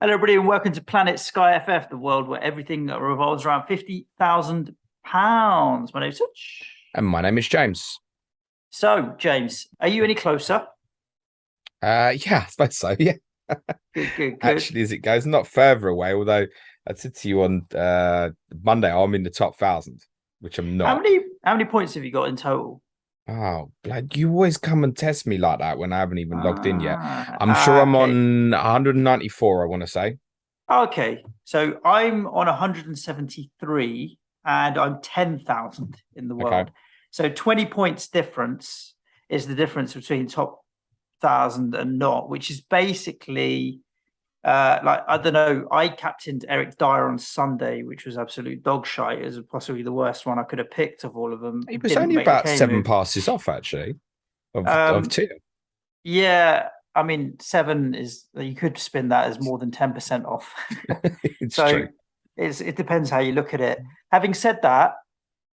Hello, everybody, and welcome to Planet SkyFF, the world where everything revolves around £50,000. My name's Suj. And my name is James. So, James, are you any closer? Yeah, I suppose so. Yeah. Good. Actually, as it goes, not further away. Although I said to you on Monday, I'm in the top 1,000, which I'm How not. many points have you got in total? Oh, like you always come and test me like that when I haven't even logged in yet. Ah, I'm sure I'm okay. on 194. I want to say. Okay. So I'm on 173 and I'm 10,000 in the Okay. world. So 20 points difference is the difference between top 1,000 and not, which is basically like, I don't know, I captained Eric Dyer on Sunday, which was absolute dog shite. It was possibly the worst one I could have picked of all of them. He was Didn't only make the about K 7 move. passes off, actually, of Um, tier. yeah, I mean, seven is, you could spin that as more than 10% off. It's So true. it depends how you look at it. Having said that,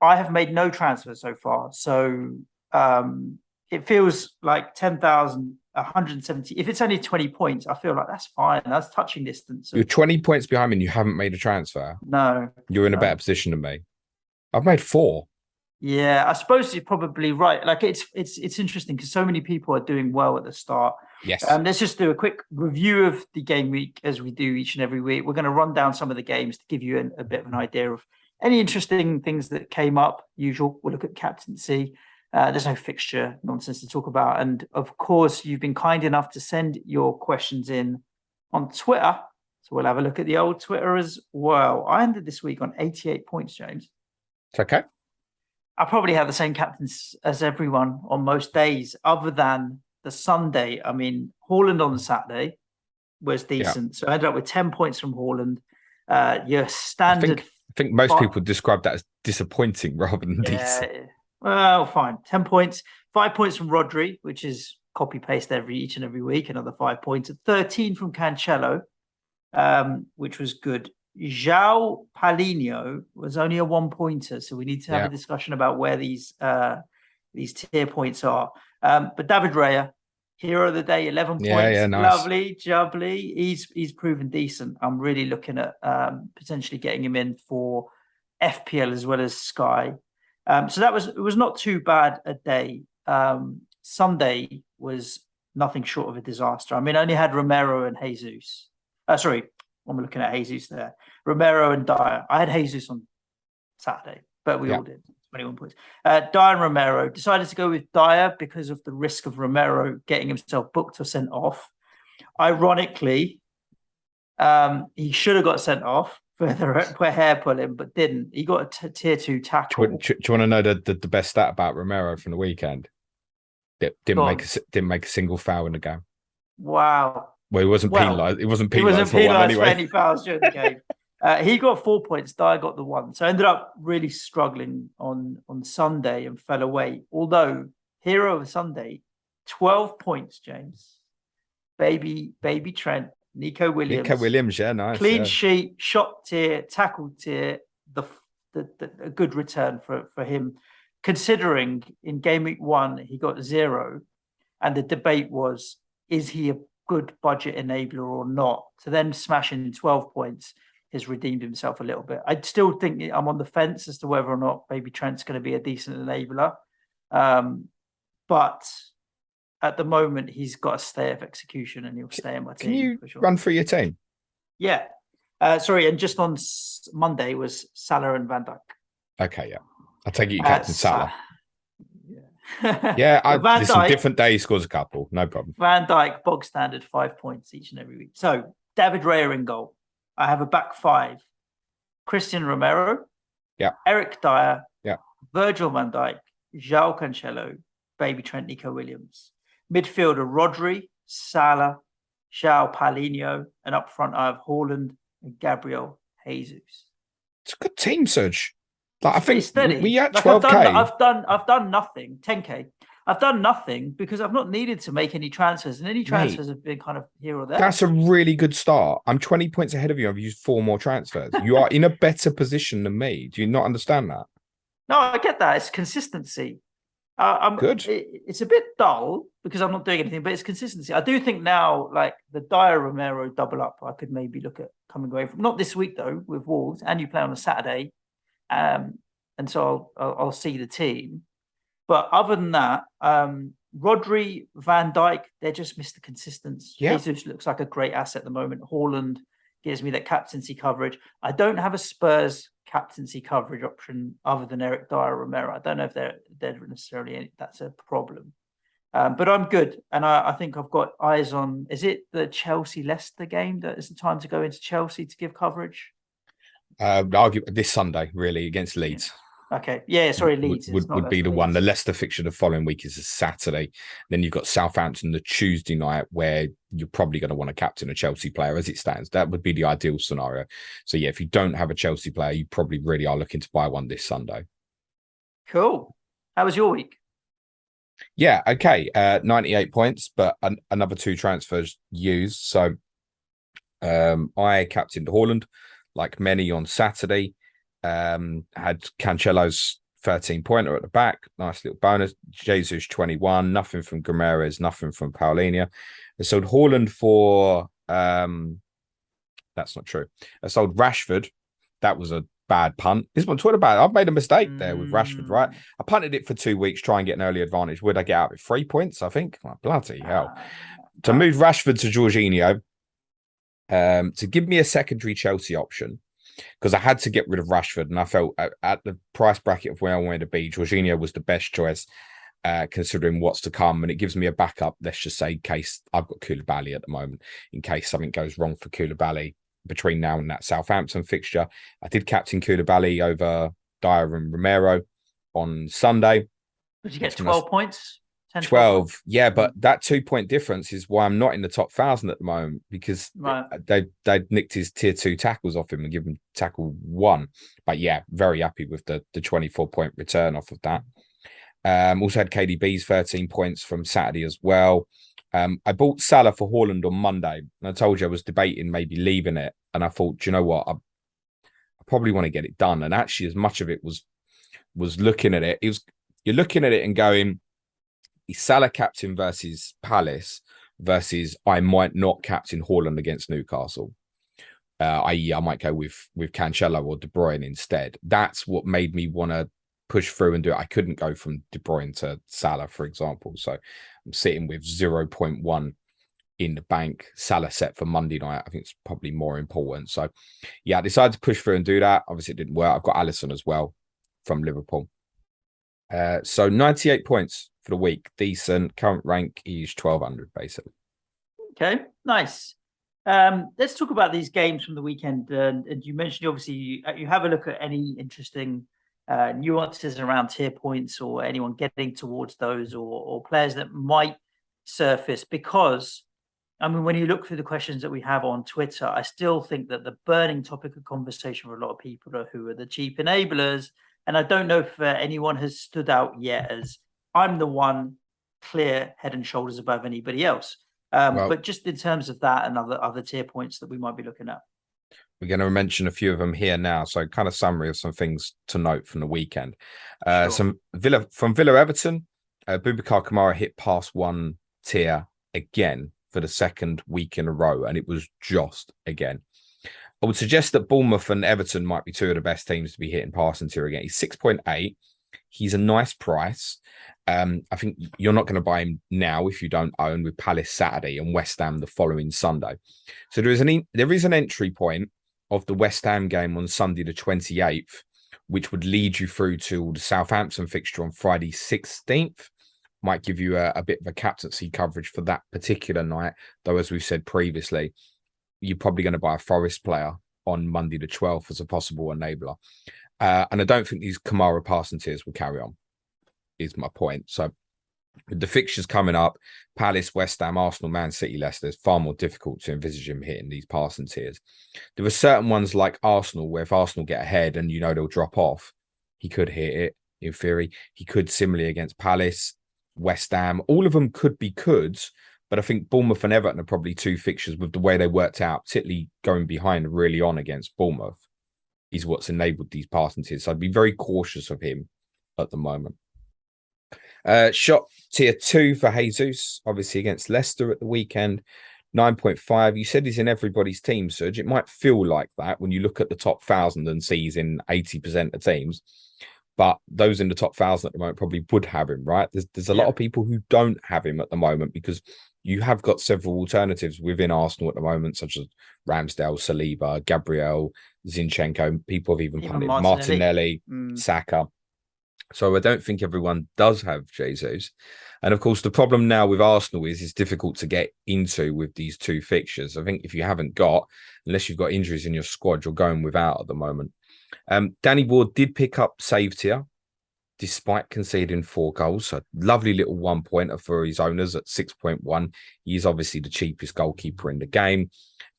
I have made no transfers so far. So it feels like 10,000, 170. If it's only 20 points, I feel like that's fine. That's touching distance. You're 20 points behind me and you haven't made a transfer. No, You're in a better no. position than me. I've made 4. Yeah, I suppose you're probably right. Like it's interesting because so many people are doing well at the start. Yes. Let's just do a quick review of the game week as we do each and every week. We're going to run down some of the games to give you a bit of an idea of any interesting things that came up. Usual, we'll look at captaincy. There's no fixture nonsense to talk about, and of course, you've been kind enough to send your questions in on Twitter, so we'll have a look at the old Twitter as well. I ended this week on 88 points, James. It's okay. I probably have the same captains as everyone on most days, other than the Sunday. I mean, Haaland on the Saturday was decent, so I ended up with 10 points from Haaland. Your I standard, think most people describe that as disappointing rather than decent. yeah. Well, fine, 10 points, 5 points from Rodri, which is copy paste each and every week. Another 5 points, 13 from Cancelo, which was good. João Paulinho was only a 1-pointer, so we need to have a discussion about where these tier points are. But David Raya, hero of the day, 11 points. Yeah, nice. Lovely, jubbly. He's proven decent. I'm really looking at potentially getting him in for FPL as well as Sky. So it was not too bad a day. Sunday was nothing short of a disaster. I mean, I only had Romero and Jesus. Sorry, I'm looking at Jesus there. Romero and Dyer. I had Jesus on Saturday, but we all did. 21 points. Dyer and Romero. Decided to go with Dyer because of the risk of Romero getting himself booked or sent off. Ironically, he should have got sent off for hair pulling, but didn't. He got a tier 2 tackle. Do you want to know the best stat about Romero from the weekend? Didn't make a single foul in the game. Wow. Well, he wasn't penalised. It wasn't penalised for any fouls during the game. He got 4 points. Dyer got the 1. So I ended up really struggling on Sunday and fell away. Although, hero of Sunday, 12 points, James. Baby Trent, Nico Williams. Yeah, nice. Clean sheet, shot tier, tackle tier. A good return for him, considering in game week 1 he got 0, and the debate was, is he a good budget enabler or not? To then smash in 12 points has redeemed himself a little bit. I still think I'm on the fence as to whether or not Baby Trent's going to be a decent enabler. But at the moment, he's got a stay of execution and he'll stay in my team. Can you for sure. run through your team? Yeah. Sorry, and just on Monday was Salah and Van Dijk. Okay, yeah. I'll take it you captain Salah. Yeah, listen, different day he scores a couple, no problem. Van Dijk, bog standard, 5 points each and every week. So David Raya in goal. I have a back 5. Christian Romero. Yeah. Eric Dyer. Yeah. Virgil van Dijk. João Cancelo. Baby Trent, Nico Williams. Midfielder Rodri, Salah, João Paulinho, and up front I have Haaland and Gabriel Jesus. It's a good team, Suj. Like, I think steady. We at 12K. I've done nothing. 10K. I've done nothing because I've not needed to make any transfers, and any transfers have been kind of here or there. That's a really good start. I'm 20 points ahead of you. I've used 4 more transfers. You are in a better position than me. Do you not understand that? No, I get that. It's consistency. Good. It's a bit dull because I'm not doing anything, but it's consistency. I do think now, like the Dyer Romero double up, I could maybe look at coming away from. Not this week though, with Wolves, and you play on a Saturday, and so I'll see the team. But other than that, Rodri, Van Dijk, they're just Mr. Consistency. Yeah. Jesus looks like a great asset at the moment. Haaland gives me that captaincy coverage. I don't have a Spurs captaincy coverage option other than Eric Dyer Romero. I don't know if they're necessarily that's a problem. But I'm good. And I think I've got eyes on, is it the Chelsea-Leicester game that is the time to go into Chelsea to give coverage? I'll give this Sunday, really, against Leeds. Okay. Yeah, sorry, Leeds. Would be the one. The Leicester fixture the following week is a Saturday. Then you've got Southampton the Tuesday night, where you're probably going to want to captain a Chelsea player as it stands. That would be the ideal scenario. So, yeah, if you don't have a Chelsea player, you probably really are looking to buy one this Sunday. Cool. How was your week? Yeah, okay. 98 points, but another 2 transfers used. So I captained Haaland, like many on Saturday. Had Cancelo's 13-pointer at the back. Nice little bonus. Jesus 21. Nothing from Gomes, nothing from Paulinho. I sold Haaland for that's not true. I sold Rashford. That was a bad punt. This one talking about. I've made a mistake there with Rashford, right? I punted it for 2 weeks, try and get an early advantage. Would I get out with 3 points? I think. Oh, bloody hell. To move Rashford to Jorginho, to give me a secondary Chelsea option, because I had to get rid of Rashford, and I felt at the price bracket of where I wanted to be, Jorginho was the best choice, considering what's to come, and it gives me a backup, let's just say, in case I've got Koulibaly at the moment, in case something goes wrong for Koulibaly between now and that Southampton fixture. I did captain Koulibaly over Dyer and Romero on Sunday. Did you get 12 points? 10, 12, yeah, but that 2-point difference is why I'm not in the top 1,000 at the moment, because they nicked his tier 2 tackles off him and given him tackle 1. But yeah, very happy with the 24-point return off of that. Also had KDB's 13 points from Saturday as well. I bought Salah for Haaland on Monday, and I told you I was debating maybe leaving it, and I thought, do you know what, I probably want to get it done. And actually, as much of it was looking at it, you're looking at it and going, Salah captain versus Palace versus I might not captain Haaland against Newcastle. I might go with Cancelo or De Bruyne instead. That's what made me want to push through and do it. I couldn't go from De Bruyne to Salah, for example. So I'm sitting with 0.1 in the bank. Salah set for Monday night. I think it's probably more important. So yeah, I decided to push through and do that. Obviously, it didn't work. I've got Alisson as well from Liverpool. So 98 points for the week. Decent. Current rank is 1,200, basically. Okay, nice. Let's talk about these games from the weekend. And you mentioned, obviously, you have a look at any interesting nuances around tier points or anyone getting towards those or players that might surface. Because, I mean, when you look through the questions that we have on Twitter, I still think that the burning topic of conversation for a lot of people are who are the cheap enablers. And I don't know if anyone has stood out yet as I'm the one clear head and shoulders above anybody else. But just in terms of that and other tier points that we might be looking at. We're going to mention a few of them here now. So kind of summary of some things to note from the weekend. Sure. Some Villa Everton, Boubacar Kamara hit past 1 tier again for the 2nd week in a row. And it was just again. I would suggest that Bournemouth and Everton might be 2 of the best teams to be hitting passing tier again. He's 6.8. He's a nice price. I think you're not going to buy him now if you don't own, with Palace Saturday and West Ham the following Sunday. So there is an entry point of the West Ham game on Sunday the 28th, which would lead you through to the Southampton fixture on Friday 16th. Might give you a bit of a captaincy coverage for that particular night. Though, as we've said previously, you're probably going to buy a Forest player on Monday the 12th as a possible enabler. And I don't think these Kamara passing tiers will carry on, is my point. So with the fixtures coming up, Palace, West Ham, Arsenal, Man City, Leicester, it's far more difficult to envisage him hitting these passing tiers. There are certain ones like Arsenal, where if Arsenal get ahead and you know they'll drop off, he could hit it in theory. He could similarly against Palace, West Ham. All of them could be coulds, but I think Bournemouth and Everton are probably 2 fixtures with the way they worked out, particularly going behind really on against Bournemouth, is what's enabled these passing tiers. So I'd be very cautious of him at the moment. Shot tier 2 for Jesus, obviously against Leicester at the weekend. 9.5. You said he's in everybody's team, Suj. It might feel like that when you look at the top 1,000 and see he's in 80% of teams. But those in the top 1,000 at the moment probably would have him, right? There's a lot of people who don't have him at the moment because you have got several alternatives within Arsenal at the moment, such as Ramsdale, Saliba, Gabriel, Zinchenko. People have even punted Martinelli, Saka. So I don't think everyone does have Jesus. And of course, the problem now with Arsenal is it's difficult to get into with these two fixtures. I think if you haven't got, unless you've got injuries in your squad, you're going without at the moment. Danny Ward did pick up save tier despite conceding 4 goals. So lovely little 1-pointer for his owners at 6.1. He's obviously the cheapest goalkeeper in the game.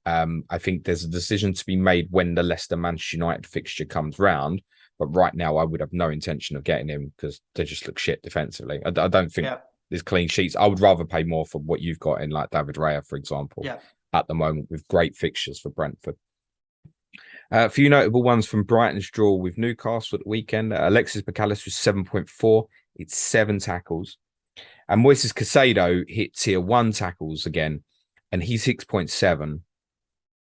I think there's a decision to be made when the Leicester Manchester United fixture comes round. But right now, I would have no intention of getting him because they just look shit defensively. I don't think there's clean sheets. I would rather pay more for what you've got in like David Raya, for example, at the moment with great fixtures for Brentford. A few notable ones from Brighton's draw with Newcastle at the weekend. Alexis McAllister was 7.4. It's 7 tackles. And Moises Caicedo hit tier 1 tackles again, and he's 6.7.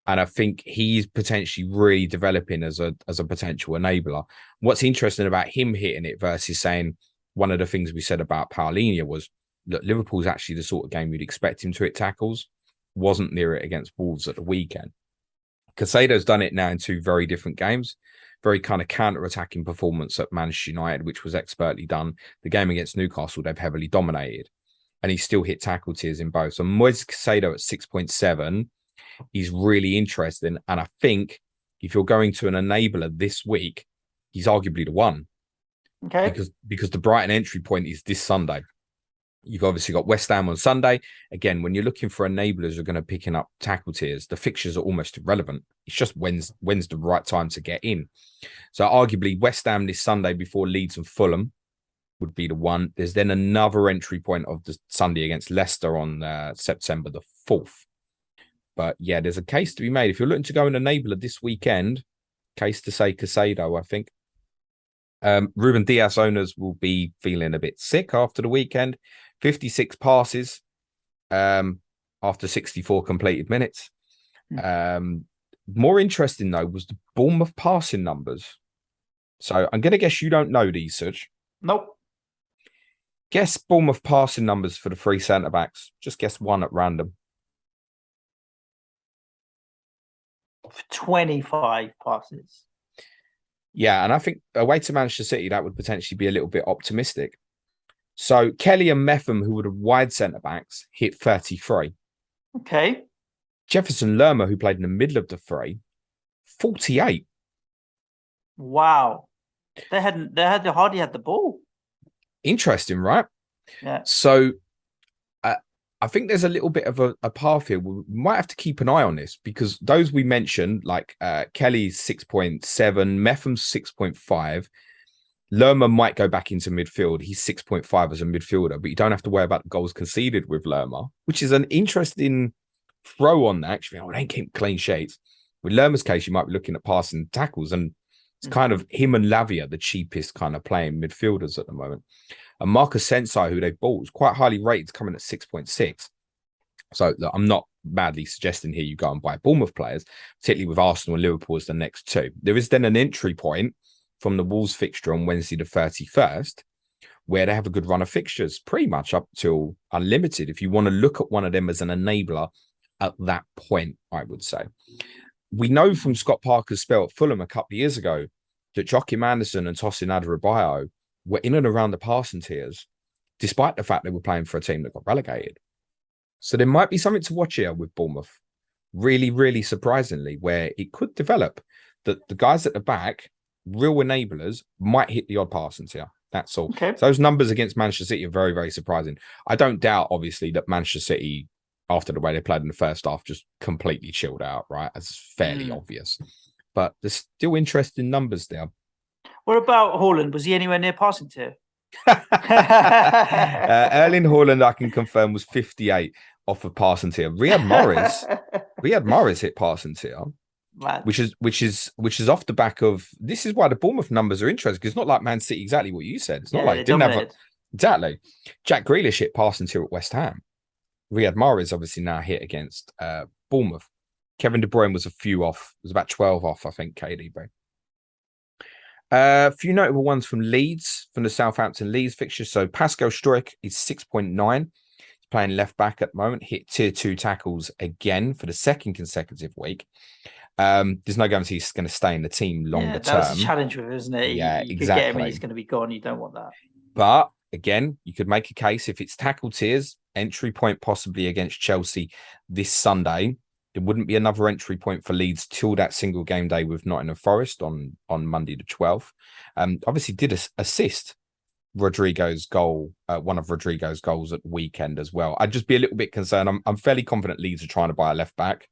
And I think he's potentially really developing as a potential enabler. What's interesting about him hitting it versus saying one of the things we said about Paulinho was that Liverpool's actually the sort of game you'd expect him to hit tackles. Wasn't near it against Wolves at the weekend. Caicedo's done it now in 2 very different games. Very kind of counter-attacking performance at Manchester United, which was expertly done. The game against Newcastle, they've heavily dominated. And he still hit tackle tiers in both. So Moises Caicedo at 6.7 is really interesting. And I think if you're going to an enabler this week, he's arguably the one. Okay. Because the Brighton entry point is this Sunday. You've obviously got West Ham on Sunday. Again, when you're looking for enablers who are going to picking up tackle tiers, the fixtures are almost irrelevant. It's just when's the right time to get in. So arguably West Ham this Sunday before Leeds and Fulham would be the one. There's then another entry point of the Sunday against Leicester on September the 4th. But yeah, there's a case to be made. If you're looking to go an enabler this weekend, case to say Caicedo, I think. Ruben Dias owners will be feeling a bit sick after the weekend. 56 passes after 64 completed minutes. More interesting, though, was the Bournemouth passing numbers. So I'm going to guess you don't know these, Suj. Nope. Guess Bournemouth passing numbers for the 3 centre-backs. Just guess one at random. 25 passes. Yeah, and I think away to Manchester City, that would potentially be a little bit optimistic. So Kelly and Metham, who were the wide centre-backs, hit 33. Okay. Jefferson Lerma, who played in the middle of the 3, 48. Wow. They hardly had the ball. Interesting, right? Yeah. So I think there's a little bit of a path here. We might have to keep an eye on this because those we mentioned, like Kelly's 6.7, Metham's 6.5, Lerma might go back into midfield. He's 6.5 as a midfielder, but you don't have to worry about the goals conceded with Lerma, which is an interesting throw on that. Actually, I ain't keep clean sheets. With Lerma's case, you might be looking at passing tackles, and it's kind of him and Lavia, the cheapest kind of playing midfielders at the moment. And Marcus Sensei, who they bought, was quite highly rated, coming at 6.6. So look, I'm not badly suggesting here you go and buy Bournemouth players, particularly with Arsenal and Liverpool as the next 2. There is then an entry point from the Wolves fixture on Wednesday the 31st, where they have a good run of fixtures, pretty much up till unlimited. If you want to look at one of them as an enabler at that point, I would say. We know from Scott Parker's spell at Fulham a couple of years ago that Joachim Anderson and Tosin Adarabioyo were in and around the passing tiers, despite the fact they were playing for a team that got relegated. So there might be something to watch here with Bournemouth, really, really surprisingly, where it could develop that the guys at the back, real enablers, might hit the odd passing tier. That's all. Okay. So those numbers against Manchester City are very, very surprising. I don't doubt, obviously, that Manchester City, after the way they played in the first half, just completely chilled out, right? That's fairly obvious. But there's still interesting numbers there. What about Haaland? Was he anywhere near passing tier? Erling Haaland, I can confirm, was 58 off of passing tier. Riyad Mahrez hit passing tier, which is off the back of. This is why the Bournemouth numbers are interesting, because it's not like Man City, exactly what you said. It's not like Exactly. Jack Grealish hit passing to at West Ham. Riyad Mahrez obviously now hit against Bournemouth. Kevin De Bruyne was a few off. It was about 12 off, I think, KDB. A few notable ones from Leeds, from the Southampton Leeds fixture. So Pascal Struijk is 6.9. He's playing left back at the moment. Hit tier 2 tackles again for the second consecutive week. There's no guarantee he's going to stay in the team longer term. That's a challenge with it, isn't it? Yeah, you exactly. could get him and he's going to be gone. You don't want that. But again, you could make a case if it's tackle tiers, entry point possibly against Chelsea this Sunday. There wouldn't be another entry point for Leeds till that single game day with Nottingham Forest on Monday the 12th. Obviously did assist Rodrigo's goal, one of Rodrigo's goals at the weekend as well. I'd just be a little bit concerned. I'm fairly confident Leeds are trying to buy a left back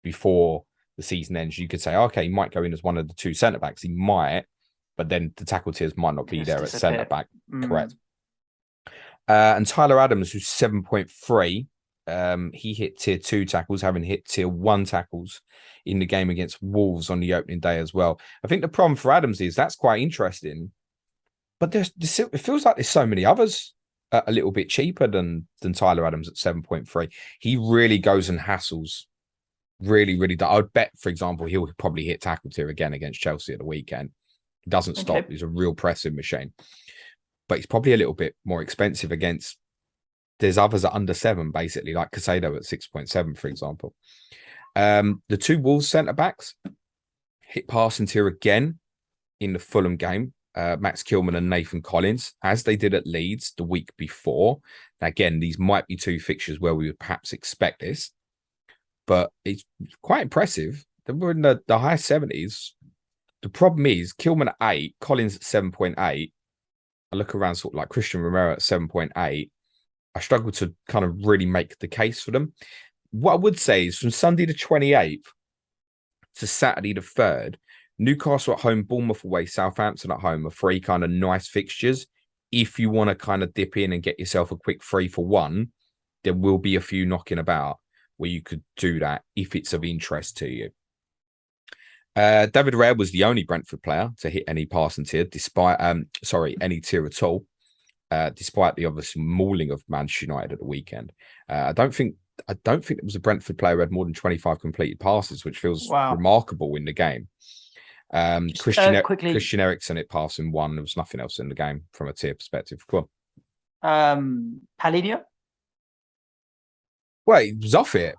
before the season ends. You could say, okay, he might go in as one of the two centre backs. He might, but then the tackle tiers might not be there at centre back. Correct. And Tyler Adams, who's 7.3, he hit tier 2 tackles, having hit tier 1 tackles in the game against Wolves on the opening day as well. I think the problem for Adams is that's quite interesting, but it feels like there's so many others a little bit cheaper than Tyler Adams at 7.3. He really goes and hassles. Really, really. I would bet, for example, he'll probably hit tackle tier again against Chelsea at the weekend. He doesn't stop. He's a real pressing machine. But he's probably a little bit more expensive against. There's others at under 7, basically, like Casado at 6.7, for example. The two Wolves centre backs hit passing tier again in the Fulham game. Max Kilman and Nathan Collins, as they did at Leeds the week before. Now, again, these might be two fixtures where we would perhaps expect this, but it's quite impressive. They were in the high 70s. The problem is Kilman at 8, Collins at 7.8. I look around sort of like Christian Romero at 7.8. I struggle to kind of really make the case for them. What I would say is from Sunday the 28th to Saturday the 3rd, Newcastle at home, Bournemouth away, Southampton at home are 3 kind of nice fixtures. If you want to kind of dip in and get yourself a quick 3 for 1, there will be a few knocking about where you could do that if it's of interest to you. David Raya was the only Brentford player to hit any passing tier, despite any tier at all, despite the obvious mauling of Manchester United at the weekend. I don't think there was a Brentford player who had more than 25 completed passes, which feels remarkable in the game. Christian Eriksen hit passing 1. There was nothing else in the game from a tier perspective. Cool. Paulinho? Well, he was off it.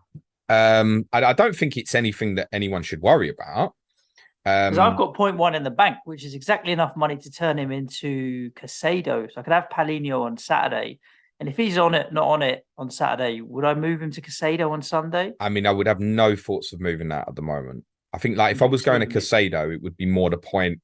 I don't think it's anything that anyone should worry about. Because I've got 0.1 in the bank, which is exactly enough money to turn him into Casado. So I could have Paulinho on Saturday. And if he's not on it on Saturday, would I move him to Casado on Sunday? I mean, I would have no thoughts of moving that at the moment. I think like if I was going to Casado, it would be more the point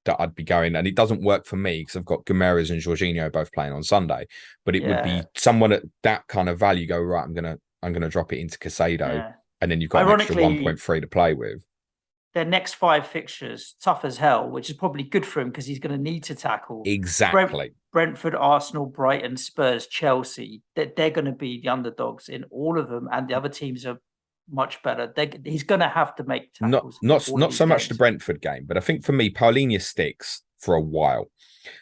that I'd be going. And it doesn't work for me because I've got Gomeres and Jorginho both playing on Sunday. But it would be someone at that kind of value go, right, I'm gonna drop it into Casado, and then you've got an extra 1.3 to play with. Their next 5 fixtures, tough as hell, which is probably good for him because he's going to need to tackle. Exactly. Brentford, Arsenal, Brighton, Spurs, Chelsea. They're going to be the underdogs in all of them, and the other teams are much better. He's going to have to make tackles. Not so much the Brentford game, but I think for me, Paulinho sticks for a while.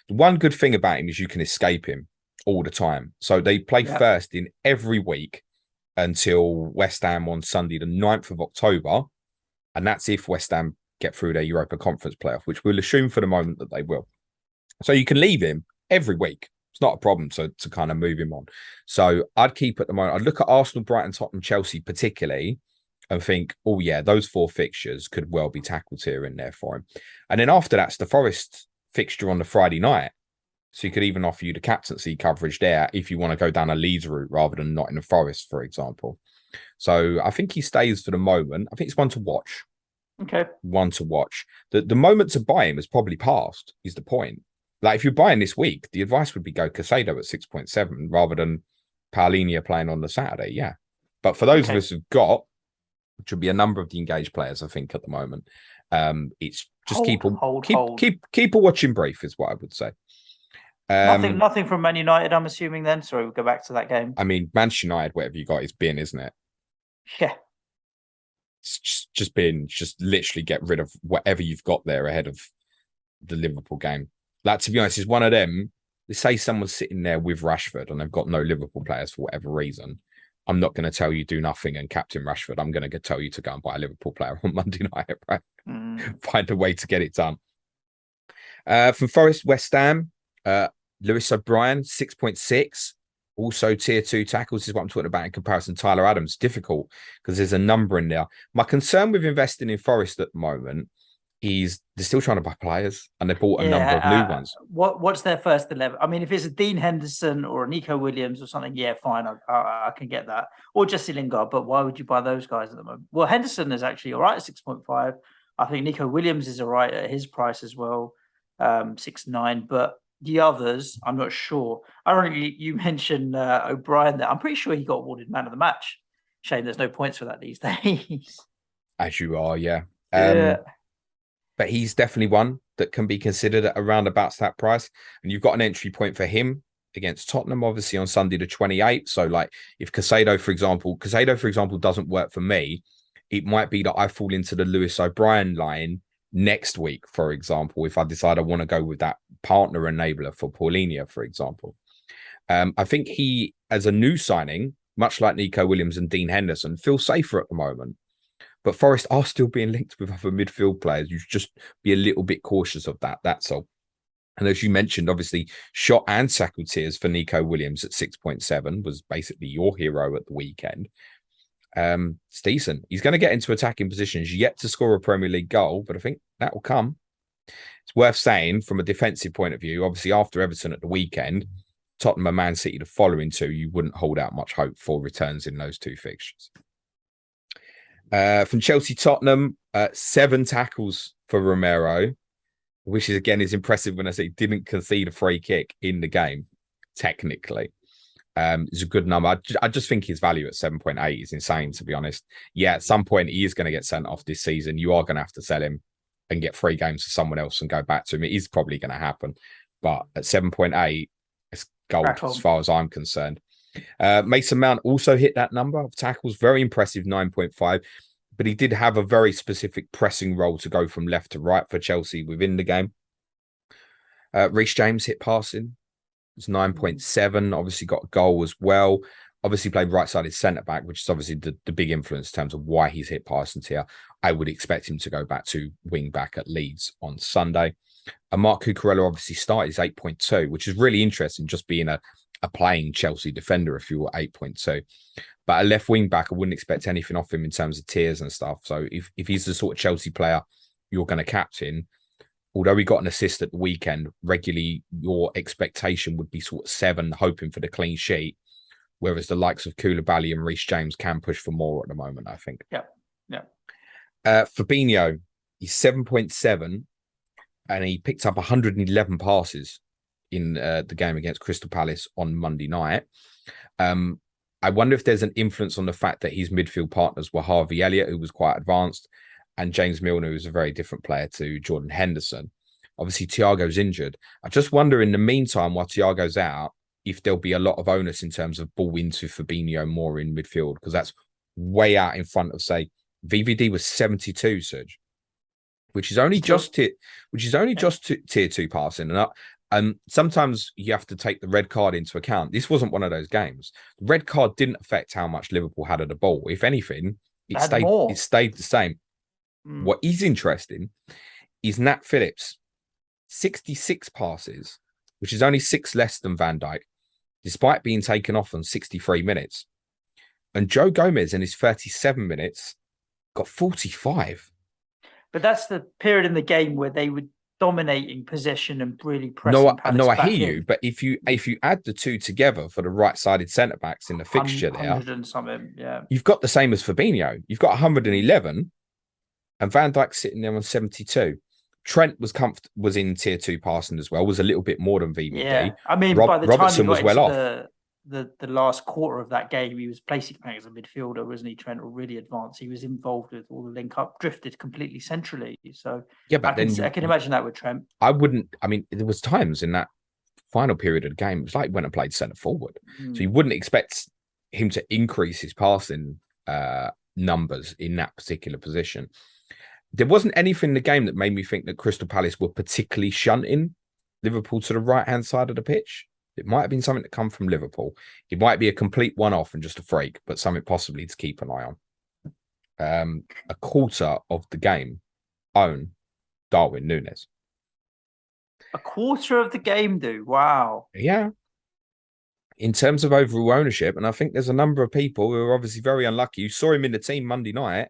The one good thing about him is you can escape him all the time. So they play first in every week until West Ham on Sunday, the 9th of October. And that's if West Ham get through their Europa Conference playoff, which we'll assume for the moment that they will. So you can leave him every week. It's not a problem to kind of move him on. So I'd keep at the moment. I'd look at Arsenal, Brighton, Tottenham, Chelsea particularly and think, oh yeah, those 4 fixtures could well be tackle tier in there for him. And then after that's the Forest fixture on the Friday night. So you could even offer you the captaincy coverage there if you want to go down a Leeds route rather than Nottingham Forest, for example. So I think he stays for the moment. I think it's one to watch. Okay. One to watch. The moment to buy him has probably passed, is the point. Like if you're buying this week, the advice would be go Casado at 6.7 rather than Paulinho playing on the Saturday. Yeah. But for those of us who've got, which would be a number of the engaged players, I think, at the moment, it's just keep a watching brief is what I would say. Nothing from Man United, I'm assuming then. Sorry, we'll go back to that game. I mean, Manchester United, whatever you got is bin, isn't it? Yeah. It's just literally get rid of whatever you've got there ahead of the Liverpool game. Like, to be honest, it's one of them say someone's sitting there with Rashford and they've got no Liverpool players for whatever reason, I'm not going to tell you do nothing and captain Rashford. I'm going to tell you to go and buy a Liverpool player on Monday night, right? Find a way to get it done. From Forest, West Ham, Lewis O'Brien, 6.6. Also, tier 2 tackles is what I'm talking about in comparison to Tyler Adams. Difficult because there's a number in there. My concern with investing in Forest at the moment is they're still trying to buy players and they bought a number of new ones. What's their first 11? I mean, if it's a Dean Henderson or a Nico Williams or something, yeah, fine, I can get that. Or Jesse Lingard, but why would you buy those guys at the moment? Well, Henderson is actually all right at 6.5. I think Nico Williams is all right at his price as well, 6.9. But the others, I'm not sure. Ironically, you mentioned O'Brien there. I'm pretty sure he got awarded man of the match. Shame there's no points for that these days. As you are, yeah. Yeah. But he's definitely one that can be considered at around about that price. And you've got an entry point for him against Tottenham, obviously, on Sunday the 28th. So, like, if Caicedo, for example, doesn't work for me, it might be that I fall into the Lewis O'Brien line next week, for example, if I decide I want to go with that partner enabler for Paulinho, for example. I think he, as a new signing, much like Nico Williams and Dean Henderson, feels safer at the moment. But Forest are still being linked with other midfield players. You should just be a little bit cautious of that. That's all. And as you mentioned, obviously, shot and tackle tiers for Nico Williams at 6.7 was basically your hero at the weekend. It's decent. He's going to get into attacking positions, yet to score a Premier League goal, but I think that will come. It's worth saying from a defensive point of view, obviously, after Everton at the weekend, Tottenham and Man City the following two, you wouldn't hold out much hope for returns in those two fixtures. From Chelsea Tottenham, 7 tackles for Romero, which is again is impressive when I say didn't concede a free kick in the game, technically. It's a good number. I just think his value at 7.8 is insane, to be honest. Yeah, at some point he is going to get sent off this season. You are going to have to sell him and get 3 games to someone else and go back to him. It is probably going to happen. But at 7.8, it's gold as far as I'm concerned. Mason Mount also hit that number of tackles. Very impressive, 9.5. But he did have a very specific pressing role to go from left to right for Chelsea within the game. Reece James hit passing. It's 9.7. Obviously got a goal as well. Obviously played right-sided centre-back, which is obviously the big influence in terms of why he's hit passing tier. I would expect him to go back to wing-back at Leeds on Sunday. And Mark Cucurella obviously started his 8.2, which is really interesting, just being a playing Chelsea defender, if you were 8.2. But a left wing-back, I wouldn't expect anything off him in terms of tiers and stuff. So if he's the sort of Chelsea player you're going to captain, although he got an assist at the weekend, regularly your expectation would be sort of 7, hoping for the clean sheet, whereas the likes of Koulibaly and Reece James can push for more at the moment, I think. Yeah. Fabinho, he's 7.7, and he picked up 111 passes in the game against Crystal Palace on Monday night. I wonder if there's an influence on the fact that his midfield partners were Harvey Elliott, who was quite advanced, and James Milner, who's a very different player to Jordan Henderson. Obviously, Thiago's injured. I just wonder in the meantime, while Thiago's out, if there'll be a lot of onus in terms of ball into Fabinho more in midfield, because that's way out in front of, say, VVD was 72, Suj, which is only just tier 2 passing. And sometimes you have to take the red card into account. This wasn't one of those games. The red card didn't affect how much Liverpool had of the ball. If anything, it stayed the same. What is interesting is Nat Phillips, 66 passes, which is only 6 less than Van Dijk, despite being taken off on 63 minutes. And Joe Gomez in his 37 minutes got 45. But that's the period in the game where they were dominating possession and really pressing. I hear you. But if you add the two together for the right-sided centre backs in the fixture there, 100 and something, yeah, you've got the same as Fabinho. You've got 111, and Van Dijk sitting there on 72. Trent was in tier 2 passing as well. Was a little bit more than VVD. Yeah, I mean, by the Robertson time he was got well into off. The last quarter of that game, he was basically playing as a midfielder, wasn't he? Trent really advanced. He was involved with all the link up, drifted completely centrally. So yeah, but I can imagine that with Trent. There was times in that final period of the game, it was like when I played centre forward. So you wouldn't expect him to increase his passing numbers in that particular position. There wasn't anything in the game that made me think that Crystal Palace were particularly shunting Liverpool to the right-hand side of the pitch. It might have been something to come from Liverpool. It might be a complete one-off and just a freak, but something possibly to keep an eye on. A quarter of the game own Darwin Núñez. A quarter of the game, do. Wow. Yeah. In terms of overall ownership, and I think there's a number of people who are obviously very unlucky. You saw him in the team Monday night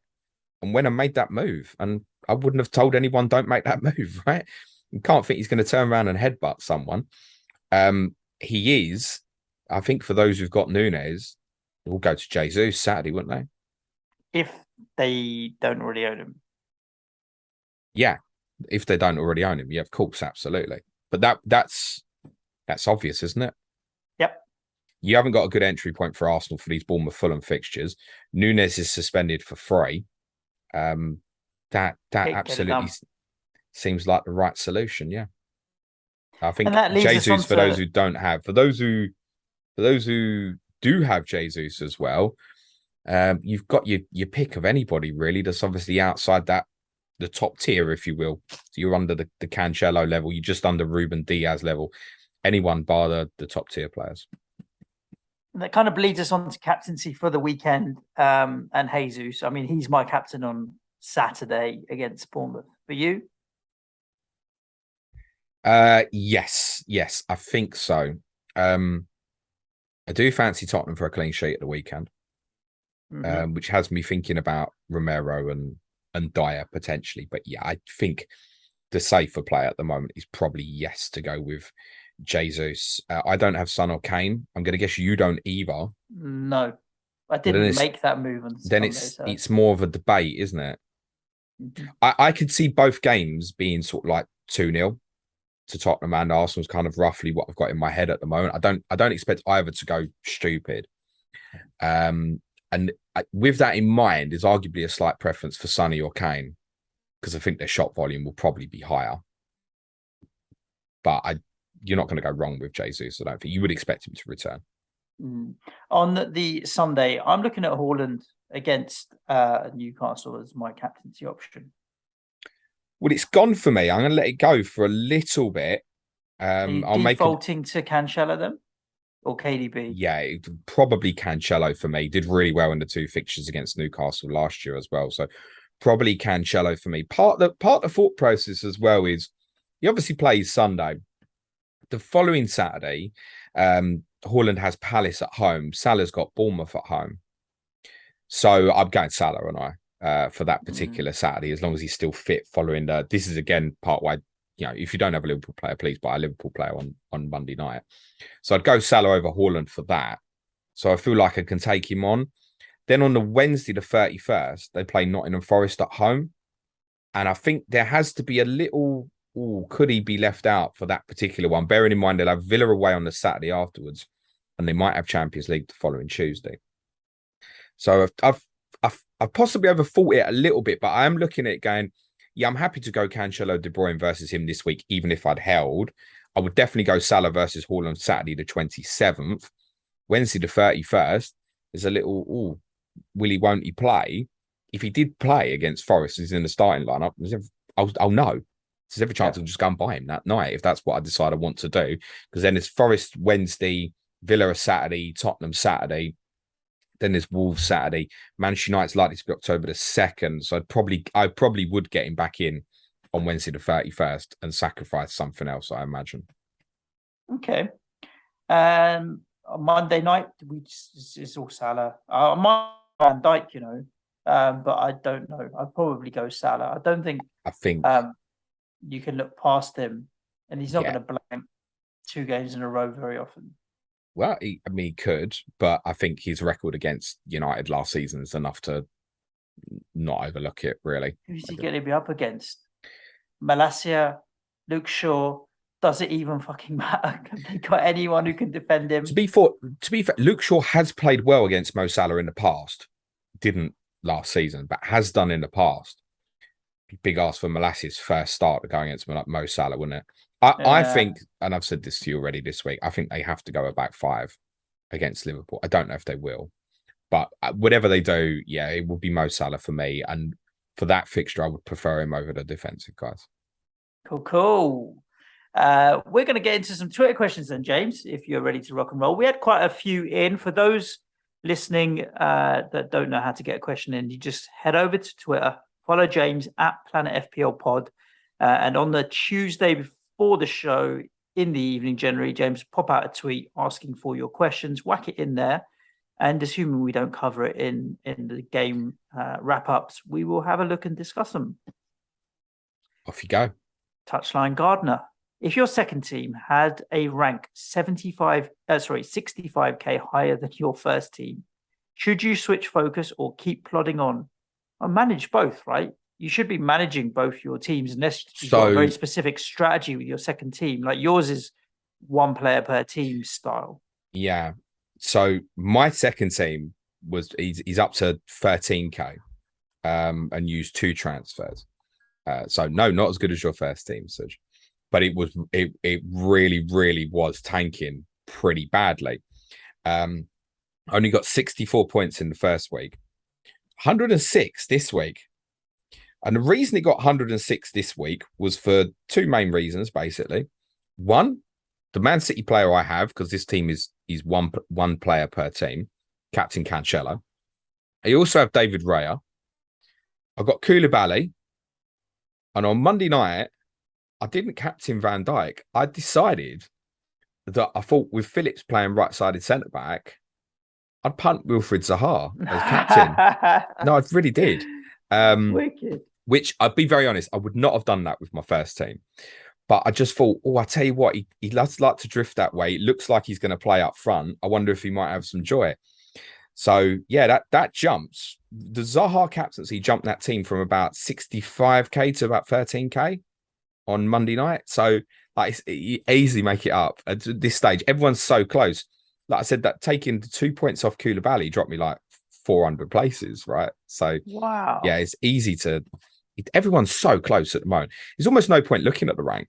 and went and made that move. And I wouldn't have told anyone don't make that move, right? You can't think he's going to turn around and headbutt someone. He is, I think for those who've got Núñez, we'll go to Jesus Saturday, wouldn't they? If they don't already own him. Yeah. If they don't already own him. Yeah, of course, absolutely. But that's obvious, isn't it? Yep. You haven't got a good entry point for Arsenal for these Bournemouth Fulham fixtures. Núñez is suspended for free. That absolutely seems like the right solution. Yeah, I think Jesus, for those who don't have, for those who do have Jesus as well, you've got your pick of anybody really. That's obviously outside the top tier, if you will. So you're under the Cancelo level. You're just under Ruben Diaz level. Anyone bar the top tier players. And that kind of bleeds us on to captaincy for the weekend. And Jesus, I mean, he's my captain on Saturday against Bournemouth. For you? Yes, I think so. I do fancy Tottenham for a clean sheet at the weekend, which has me thinking about Romero and Dyer potentially. But yeah, I think the safer play at the moment is probably yes to go with Jesus. I don't have Son or Kane. I'm going to guess you don't either. No, I didn't make that move on Sunday. Then it's more of a debate, isn't it? Mm-hmm. I could see both games being sort of like 2-0 to Tottenham and Arsenal's kind of roughly what I've got in my head at the moment. I don't expect either to go stupid. And with that in mind, there's arguably a slight preference for Sonny or Kane because I think their shot volume will probably be higher. But you're not going to go wrong with Jesus. I don't think you would expect him to return. On the Sunday, I'm looking at Haaland against Newcastle as my captaincy option. Well, it's gone for me. I'm going to let it go for a little bit. I'll defaulting to Cancelo then? Or KDB? Yeah, probably Cancelo for me. Did really well in the two fixtures against Newcastle last year as well. So probably Cancelo for me. Part of the thought process as well is he obviously plays Sunday. The following Saturday, Haaland has Palace at home. Salah's got Bournemouth at home. So I'm going Salah, and for that particular Saturday, as long as he's still fit following this is again part why, if you don't have a Liverpool player, please buy a Liverpool player on Monday night. So I'd go Salah over Haaland for that. So I feel like I can take him on. Then on the Wednesday, the 31st, they play Nottingham Forest at home. And I think there has to be a little, could he be left out for that particular one? Bearing in mind they'll have Villa away on the Saturday afterwards, and they might have Champions League the following Tuesday. So I've possibly overthought it a little bit, but I am looking at it going, yeah, I'm happy to go Cancelo, De Bruyne versus him this week, even if I'd held. I would definitely go Salah versus Haaland Saturday the 27th. Wednesday the 31st, there's a little, will he, won't he play? If he did play against Forest, he's in the starting lineup, I'll know. There's every chance I'll just go and buy him that night if that's what I decide I want to do. Because then it's Forest Wednesday, Villa Saturday, Tottenham Saturday. Then there's Wolves Saturday. Manchester United's likely to be October the 2nd. So I probably would get him back in on Wednesday the 31st and sacrifice something else, I imagine. Okay. On Monday night, it's all Salah. I might Van Dijk, but I don't know. I'd probably go Salah. I think you can look past him, and he's not going to blank 2 games in a row very often. Well, he could, but I think his record against United last season is enough to not overlook it, really. Who's he going to be up against? Malacia, Luke Shaw. Does it even fucking matter? Have they got anyone who can defend him? To be fair, Luke Shaw has played well against Mo Salah in the past. Didn't last season, but has done in the past. Big ask for Malacia's first start going against Mo Salah, wouldn't it? I think, and I've said this to you already this week, I think they have to go a back 5 against Liverpool. I don't know if they will, but whatever they do, it will be Mo Salah for me. And for that fixture, I would prefer him over the defensive guys. Cool. We're going to get into some Twitter questions then, James, if you're ready to rock and roll. We had quite a few in. For those listening that don't know how to get a question in, you just head over to Twitter, follow James at Planet FPL Pod, and on the Tuesday before the show in the evening, generally, James, pop out a tweet asking for your questions, whack it in there, and assuming we don't cover it in the game wrap-ups, we will have a look and discuss them. Off you go. Touchline Gardener. If your second team had a rank 65k higher than your first team, should you switch focus or keep plodding on? Or manage both, right? You should be managing both your teams unless you've got a very specific strategy with your second team. Like yours is one player per team style. Yeah. So my second team he's up to 13k and used 2 transfers. So no, not as good as your first team, Suj. But it really, really was tanking pretty badly. Only got 64 points in the first week, 106 this week. And the reason it got 106 this week was for 2 main reasons, basically. One, the Man City player I have, because this team is one player per team, Captain Cancelo. I also have David Raya. I've got Koulibaly. And on Monday night, I didn't captain Van Dijk. I decided that I thought with Phillips playing right-sided centre-back, I'd punt Wilfried Zaha as captain. No, I really did. Wicked. Which, I'd be very honest, I would not have done that with my first team. But I just thought, I tell you what, he does like to drift that way. It looks like he's going to play up front. I wonder if he might have some joy. So, yeah, that jumps. The Zaha captaincy jumped that team from about 65k to about 13k on Monday night. So, like, you easily make it up at this stage. Everyone's so close. Like I said, that taking the 2 points off Koulibaly dropped me like 400 places, right? So, wow. Yeah, it's easy to... Everyone's so close at the moment. There's almost no point looking at the rank.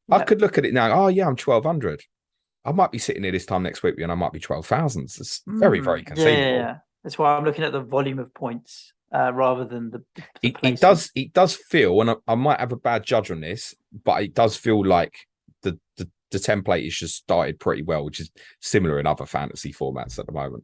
Yeah. I could look at it now. Oh, yeah, I'm 1,200. I might be sitting here this time next week and I might be 12,000. It's very, very conceivable. Yeah. That's why I'm looking at the volume of points rather than the it does feel, and I might have a bad judge on this, but it does feel like the template is just started pretty well, which is similar in other fantasy formats at the moment.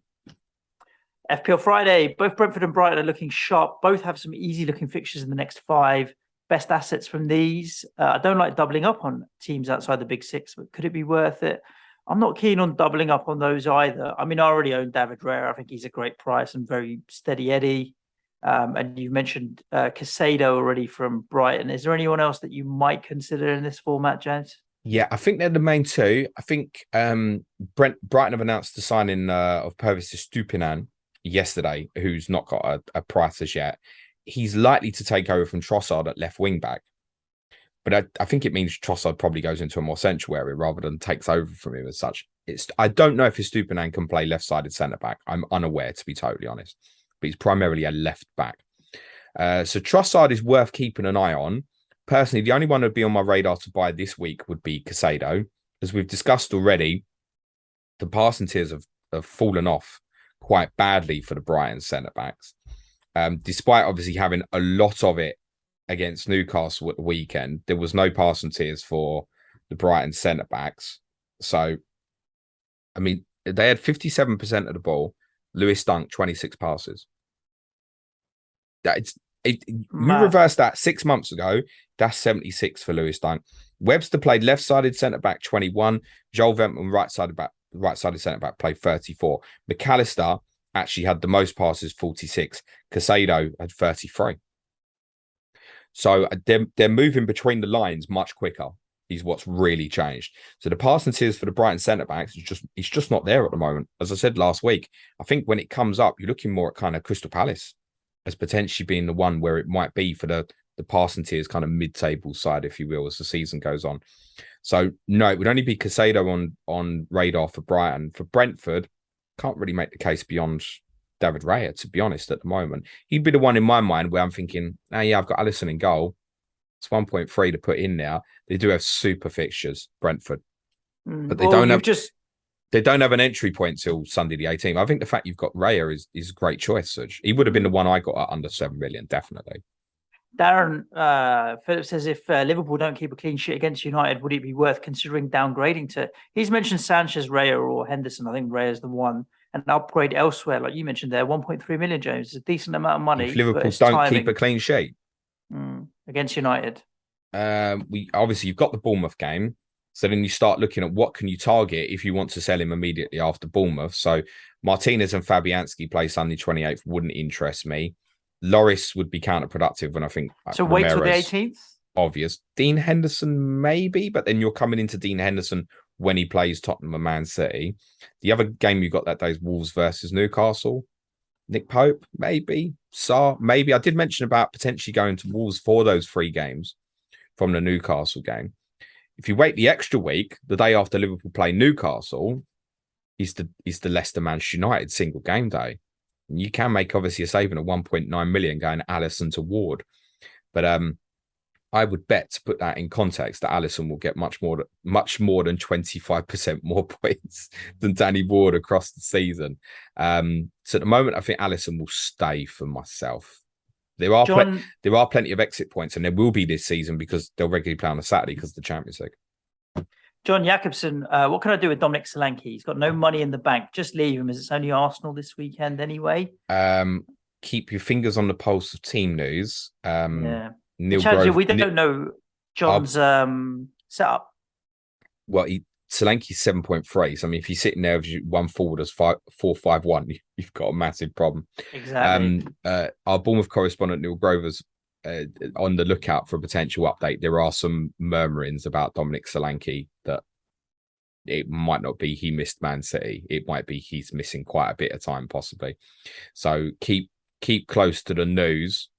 FPL Friday, both Brentford and Brighton are looking sharp. Both have some easy-looking fixtures in the next 5. Best assets from these. I don't like doubling up on teams outside the big 6, but could it be worth it? I'm not keen on doubling up on those either. I mean, I already own David Raya. I think he's a great price and very steady Eddie. And you mentioned Casado already from Brighton. Is there anyone else that you might consider in this format, James? Yeah, I think they're the main 2. I think Brighton have announced the signing of Pervis Estupinan yesterday, who's not got a price as yet. He's likely to take over from Trossard at left wing back. But I think it means Trossard probably goes into a more central area rather than takes over from him as such. I don't know if Estupinan can play left-sided centre-back. I'm unaware, to be totally honest. But he's primarily a left back. So Trossard is worth keeping an eye on. Personally, the only one that would be on my radar to buy this week would be Casado. As we've discussed already, the passing tiers have fallen off quite badly for the Brighton centre-backs. Despite obviously having a lot of it against Newcastle at the weekend, there was no passing tiers for the Brighton centre-backs. So, I mean, they had 57% of the ball. Lewis Dunk, 26 passes. You reverse that 6 months ago, that's 76 for Lewis Dunk. Webster played left-sided centre-back, 21. Joel Ventman, right-sided centre-back, played 34. McAllister actually had the most passes, 46. Casado had 33. So they're moving between the lines much quicker is what's really changed. So the passing tiers for the Brighton centre-backs it's just not there at the moment. As I said last week, I think when it comes up, you're looking more at kind of Crystal Palace as potentially being the one where it might be for the passing tiers kind of mid-table side, if you will, as the season goes on. So no, it would only be Casado on radar for Brighton. For Brentford, can't really make the case beyond David Raya, to be honest, at the moment. He'd be the one in my mind where I'm thinking, I've got Alisson in goal. It's 1.3 to put in now. They do have super fixtures, Brentford. But they don't have an entry point till Sunday the 18th. I think the fact you've got Raya is a great choice, Suj. He would have been the one I got at under 7 million, definitely. Darren Phillips says, if Liverpool don't keep a clean sheet against United, would it be worth considering downgrading to? He's mentioned Sanchez, Raya, or Henderson. I think Raya's the one. An upgrade elsewhere, like you mentioned there, 1.3 million, James. It's a decent amount of money. If but Liverpool it's don't keep timing. a clean sheet, Against United. we obviously you've got the Bournemouth game. So then you start looking at what can you target if you want to sell him immediately after Bournemouth. So Martinez and Fabianski play Sunday 28th wouldn't interest me. Loris would be counterproductive when I think So wait till the Ramirez, 18th? obvious. Dean Henderson, maybe, but then you're coming into Dean Henderson when he plays Tottenham and Man City. The other game you got that day is Wolves versus Newcastle. Nick Pope, maybe. Sarr, maybe. I did mention about potentially going to Wolves for those 3 games from the Newcastle game. If you wait the extra week, the day after Liverpool play Newcastle, is the Leicester Manchester United single game day. And you can make obviously a saving of 1.9 million going Alisson to Ward. But I would bet, to put that in context, that Alisson will get much more than 25% more points than Danny Ward across the season. So at the moment, I think Alisson will stay for myself. There are plenty of exit points, and there will be this season because they'll regularly play on a Saturday because of the Champions League. John Jacobson, what can I do with Dominic Solanke? He's got no money in the bank. Just leave him, as it's only Arsenal this weekend anyway. Keep your fingers on the pulse of team news. Neil Grove, we don't know John's setup. Well, Solanke's 7.3. So I mean, if you're sitting there with one forward as 4-5-1, you've got a massive problem. Exactly. Our Bournemouth correspondent Neil Grover's on the lookout for a potential update. There are some murmurings about Dominic Solanke that it might not be he missed Man City. It might be he's missing quite a bit of time, possibly. So keep close to the news.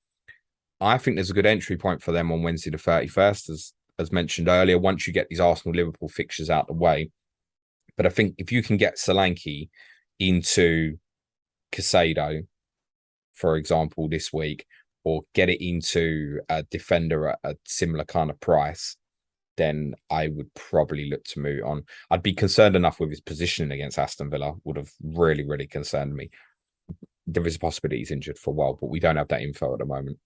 I think there's a good entry point for them on Wednesday the 31st, as mentioned earlier, once you get these Arsenal-Liverpool fixtures out the way. But I think if you can get Solanke into Caicedo, for example, this week, or get it into a defender at a similar kind of price, then I would probably look to move on. I'd be concerned enough with his positioning against Aston Villa, would have really, really concerned me. There is a possibility he's injured for a while, but we don't have that info at the moment.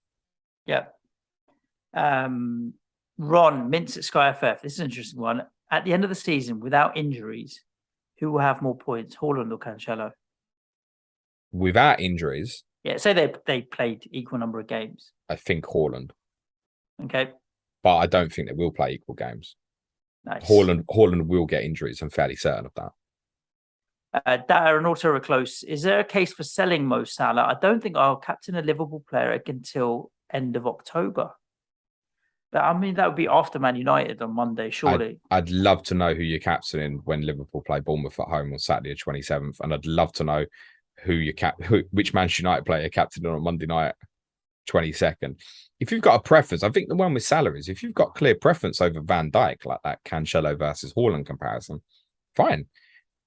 Yeah. Ron Mintz at SkyFF. This is an interesting one. At the end of the season, without injuries, who will have more points, Haaland or Cancelo? Without injuries? Yeah, say they played equal number of games. I think Haaland. Okay. But I don't think they will play equal games. Nice. Haaland will get injuries. I'm fairly certain of that. Darren also close. Is there a case for selling Mo Salah? I don't think I'll captain a Liverpool player until end of October. But I mean, that would be after Man United on Monday, surely. I'd love to know who you're captaining when Liverpool play Bournemouth at home on Saturday, the 27th. And I'd love to know which Manchester United player you're captaining on Monday night, 22nd. If you've got a preference, I think the one with Salah is if you've got clear preference over Van Dijk, like that Cancelo versus Haaland comparison, fine,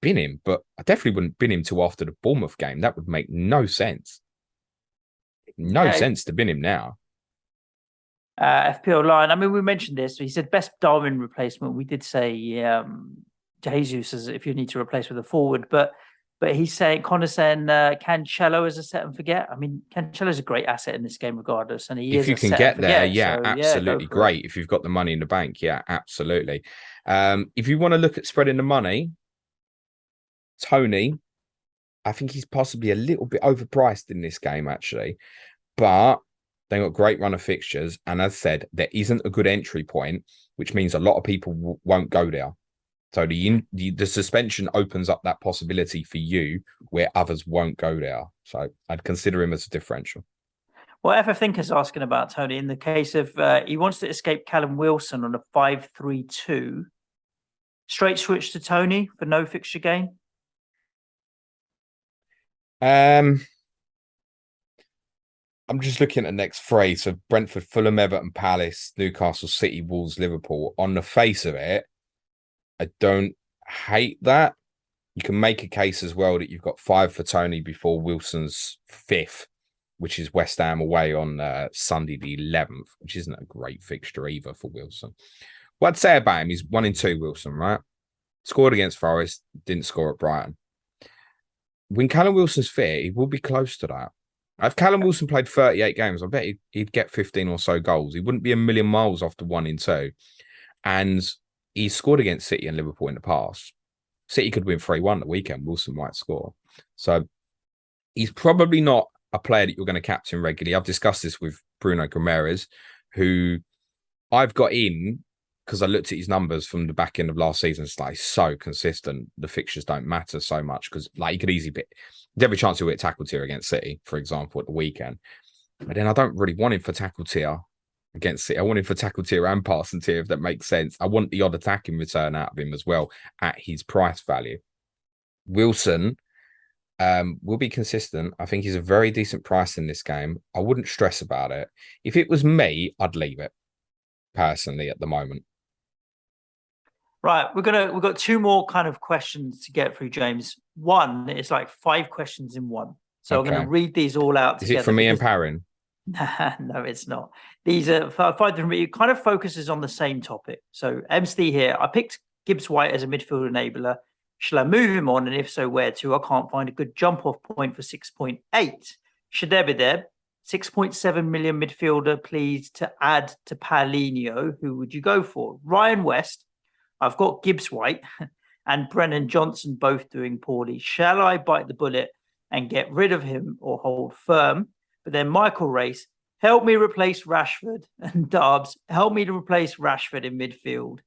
bin him. But I definitely wouldn't bin him till after the Bournemouth game. That would make no sense. No sense to bin him now. FPL line. I mean, we mentioned this. He said best Darwin replacement. We did say Jesus as if you need to replace with a forward, but he's saying Connor's saying Cancelo as a set and forget. I mean, Cancelo's a great asset in this game, regardless. And if you can get there, absolutely great. If you've got the money in the bank, absolutely. If you want to look at spreading the money, Tony, I think he's possibly a little bit overpriced in this game, actually, but they've got great run of fixtures. And as I said, there isn't a good entry point, which means a lot of people won't go there. So the suspension opens up that possibility for you where others won't go there. So I'd consider him as a differential. Well, FF Thinker's asking about Tony in the case of he wants to escape Callum Wilson on a 5-3-2. Straight switch to Tony for no fixture gain. I'm just looking at the next phrase of Brentford, Fulham, Everton, Palace, Newcastle, City, Wolves, Liverpool. On the face of it, I don't hate that. You can make a case as well that you've got 5 for Tony before Wilson's 5th, which is West Ham away on Sunday the 11th, which isn't a great fixture either for Wilson. What I'd say about him, he's 1-2 Wilson, right? Scored against Forest, didn't score at Brighton. When Callum Wilson's fit, he will be close to that. If Callum Wilson played 38 games, I bet he'd get 15 or so goals. He wouldn't be a million miles off the 1 in 2. And he's scored against City and Liverpool in the past. City could win 3-1 the weekend. Wilson might score. So he's probably not a player that you're going to captain regularly. I've discussed this with Bruno Guimaraes, who I've got in because I looked at his numbers from the back end of last season. It's like so consistent. The fixtures don't matter so much because like he could easily be every chance he'll get tackle tier against City, for example, at the weekend. But then I don't really want him for tackle tier against City. I want him for tackle tier and passing tier, if that makes sense. I want the odd attacking return out of him as well at his price value. Wilson will be consistent. I think he's a very decent price in this game. I wouldn't stress about it. If it was me, I'd leave it personally at the moment. Right, we've got 2 more kind of questions to get through, James. One is like 5 questions in one, so I'm going to read these all out together. Is it from Ian Parrin? No, it's not. These are 5 different. It kind of focuses on the same topic. So MC here, I picked Gibbs White as a midfield enabler. Shall I move him on, and if so, where to? I can't find a good jump-off point for 6.8. Should there be there? 6.7 million midfielder, please, to add to Paulinho. Who would you go for? Ryan West. I've got Gibbs White and Brennan Johnson both doing poorly. Shall I bite the bullet and get rid of him or hold firm? But then Michael Race, help me replace Rashford, and Darbs, help me to replace Rashford in midfield.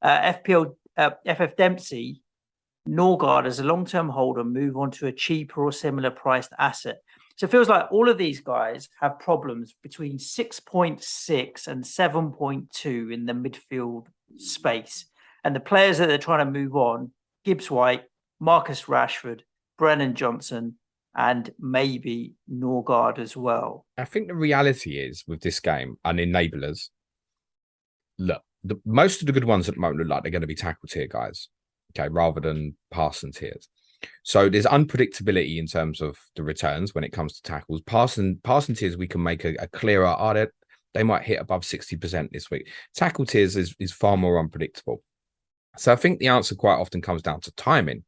FF Dempsey, Norgard as a long-term holder, move on to a cheaper or similar priced asset. So it feels like all of these guys have problems between 6.6 and 7.2 in the midfield space. And the players that they're trying to move on, Gibbs White, Marcus Rashford, Brennan Johnson, and maybe Norgard as well. I think the reality is with this game and enablers, look, most of the good ones at the moment look like they're going to be tackle tier guys, okay, rather than passing tiers. So there's unpredictability in terms of the returns when it comes to tackles. Passing tiers, we can make a clearer, they might hit above 60% this week. Tackle tiers is far more unpredictable. So I think the answer quite often comes down to timing.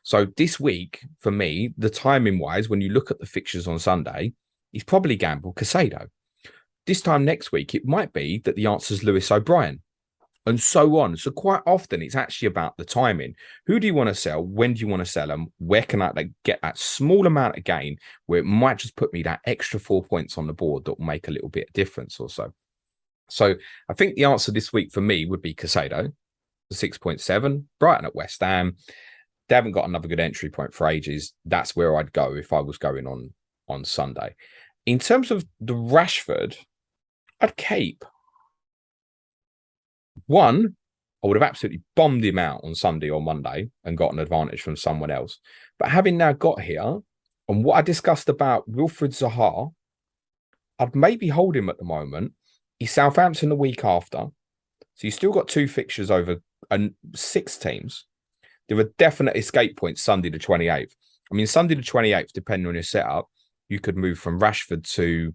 So this week, for me, the timing-wise, when you look at the fixtures on Sunday, he's probably gamble Caicedo. This time next week, it might be that the answer is Lewis O'Brien, and so on. So quite often, it's actually about the timing. Who do you want to sell? When do you want to sell them? Where can I get that small amount of gain where it might just put me that extra 4 points on the board that will make a little bit of difference or so? So I think the answer this week for me would be Caicedo, 6.7, Brighton at West Ham. They haven't got another good entry point for ages. That's where I'd go if I was going on Sunday. In terms of the Rashford, I'd keep. One, I would have absolutely bombed him out on Sunday or Monday and got an advantage from someone else. But having now got here, and what I discussed about Wilfried Zaha, I'd maybe hold him at the moment. He's Southampton the week after. So you've still got 2 fixtures over 6 teams. There are definite escape points Sunday the 28th. I mean, Sunday the 28th, depending on your setup, you could move from Rashford to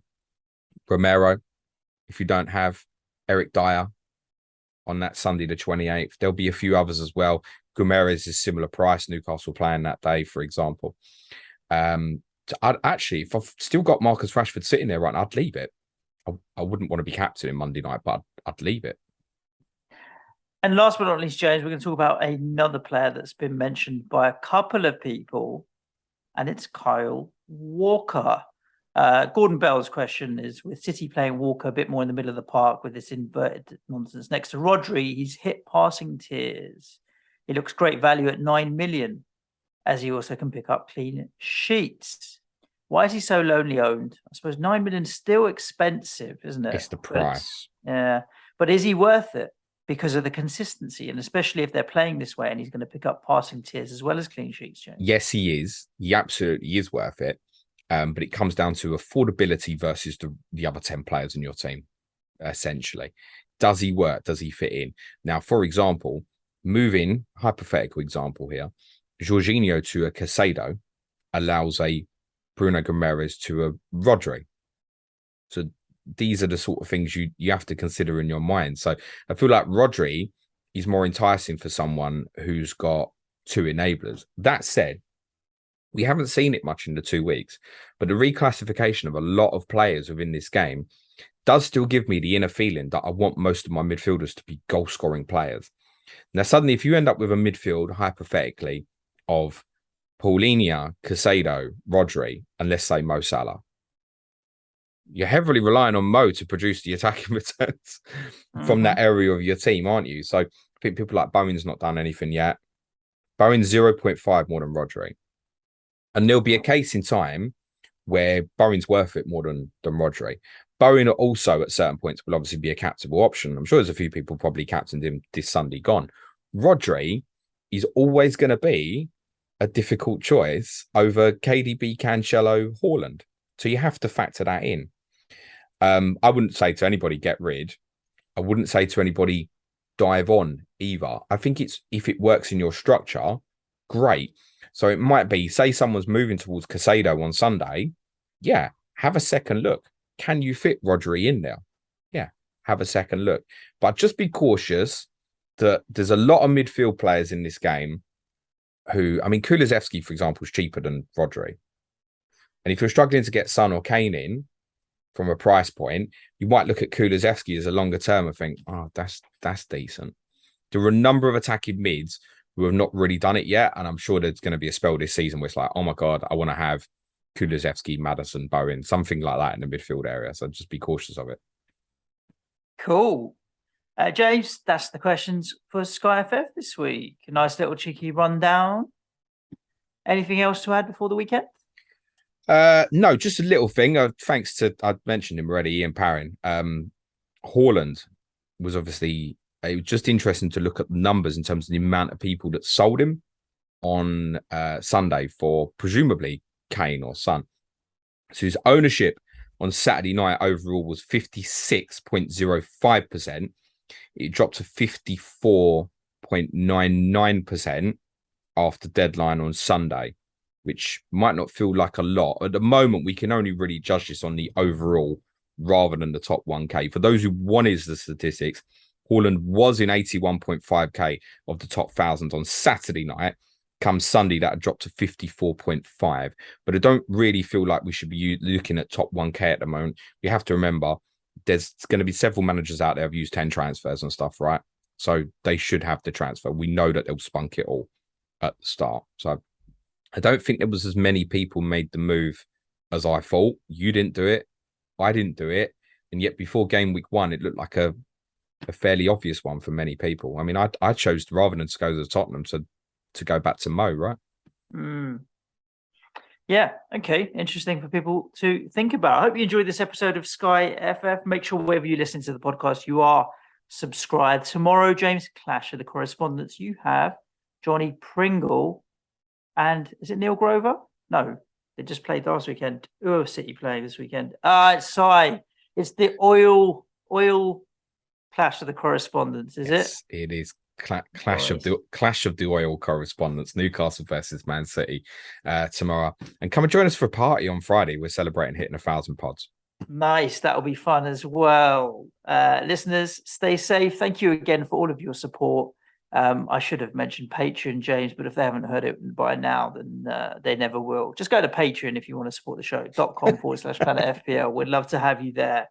Romero if you don't have Eric Dyer on that Sunday the 28th. There'll be a few others as well. Guimaraes is similar price. Newcastle playing that day, for example. I'd actually, if I've still got Marcus Rashford sitting there right now, I'd leave it. I wouldn't want to be captain in Monday night, but I'd leave it. And last but not least, James, we're going to talk about another player that's been mentioned by a couple of people, and it's Kyle Walker. Gordon Bell's question is, with City playing Walker a bit more in the middle of the park with this inverted nonsense next to Rodri, he's hit passing tiers. He looks great value at 9 million, as he also can pick up clean sheets. Why is he so lonely owned? I suppose 9 million is still expensive, isn't it? It's the price. But is he worth it? Because of the consistency, and especially if they're playing this way and he's going to pick up passing tiers as well as clean sheets, James. Yes, he is. He absolutely is worth it. But it comes down to affordability versus the other 10 players in your team, essentially. Does he work? Does he fit in? Now, for example, moving, hypothetical example here, Jorginho to a Caicedo allows a Bruno Guimaraes to a Rodri. So these are the sort of things you have to consider in your mind. So I feel like Rodri is more enticing for someone who's got 2 enablers. That said, We haven't seen it much in the 2 weeks, but the reclassification of a lot of players within this game does still give me the inner feeling that I want most of my midfielders to be goal-scoring players. Now, suddenly, if you end up with a midfield, hypothetically, of Paulinho, Caicedo, Rodri, and let's say Mo Salah, you're heavily relying on Mo to produce the attacking returns from that area of your team, aren't you? So I think people like Bowen's not done anything yet. Bowen's 0.5 more than Rodri. And there'll be a case in time where Bowen's worth it more than Rodri. Bowen also at certain points will obviously be a captainable option. I'm sure there's a few people probably captained him this Sunday gone. Rodri is always going to be a difficult choice over KDB, Cancelo, Haaland. So you have to factor that in. I wouldn't say to anybody get rid. I wouldn't say to anybody dive on either. I think it's if it works in your structure, great. So it might be, say someone's moving towards Caicedo on Sunday. Yeah, have a second look. Can you fit Rodri in there? Yeah, have a second look. But just be cautious that there's a lot of midfield players in this game who, I mean, Kulusevski, for example, is cheaper than Rodri. And if you're struggling to get Son or Kane in from a price point, you might look at Kulusevski as a longer term and think, oh, that's decent. There are a number of attacking mids who have not really done it yet. And I'm sure there's going to be a spell this season where it's like, oh my God, I want to have Kulusevski, Maddison, Bowen, something like that in the midfield area. So just be cautious of it. Cool. James, that's the questions for SkyFF this week. A nice little cheeky rundown. Anything else to add before the weekend? No, just a little thing. Thanks to, I mentioned him already, Ian Parrin. Haaland was obviously, it was just interesting to look at the numbers in terms of the amount of people that sold him on Sunday for presumably Kane or Son. So his ownership on Saturday night overall was 56.05%. It dropped to 54.99% after deadline on Sunday, which might not feel like a lot. At the moment, we can only really judge this on the overall rather than the top 1K. For those who wanted the statistics, Haaland was in 81.5K of the top 1,000 on Saturday night. Come Sunday, that dropped to 54.5. But I don't really feel like we should be looking at top 1K at the moment. We have to remember there's going to be several managers out there who've used 10 transfers and stuff, right? So they should have the transfer. We know that they'll spunk it all at the start. So I don't think there was as many people made the move as I thought. You didn't do it. I didn't do it. And yet before game week 1, it looked like a fairly obvious one for many people. I mean, I chose rather than to go to Tottenham to go back to Mo, right? Yeah, okay. Interesting for people to think about. I hope you enjoyed this episode of SkyFF. Make sure wherever you listen to the podcast, you are subscribed. Tomorrow, James, Clash of the Correspondents. You have Johnny Pringle and is it Neil Grover? No, they just played last weekend. Who are City playing this weekend? It's Sai. It's the oil Clash of the Correspondents, is it? It is. Clash of the oil correspondents, Newcastle versus Man City tomorrow, and come and join us for a party on Friday. We're celebrating hitting 1,000 pods. Nice, that'll be fun as well. Listeners, stay safe. Thank you again for all of your support. I should have mentioned Patreon, James, but if they haven't heard it by now, then they never will. Just go to Patreon if you want to support the show.com/Planet FPL. We'd love to have you there.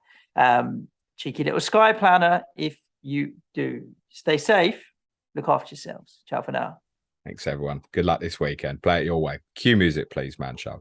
Cheeky little Sky Planner if you do. Stay safe. Look after yourselves. Ciao for now. Thanks, everyone. Good luck this weekend. Play it your way. Cue music, please, man. Show.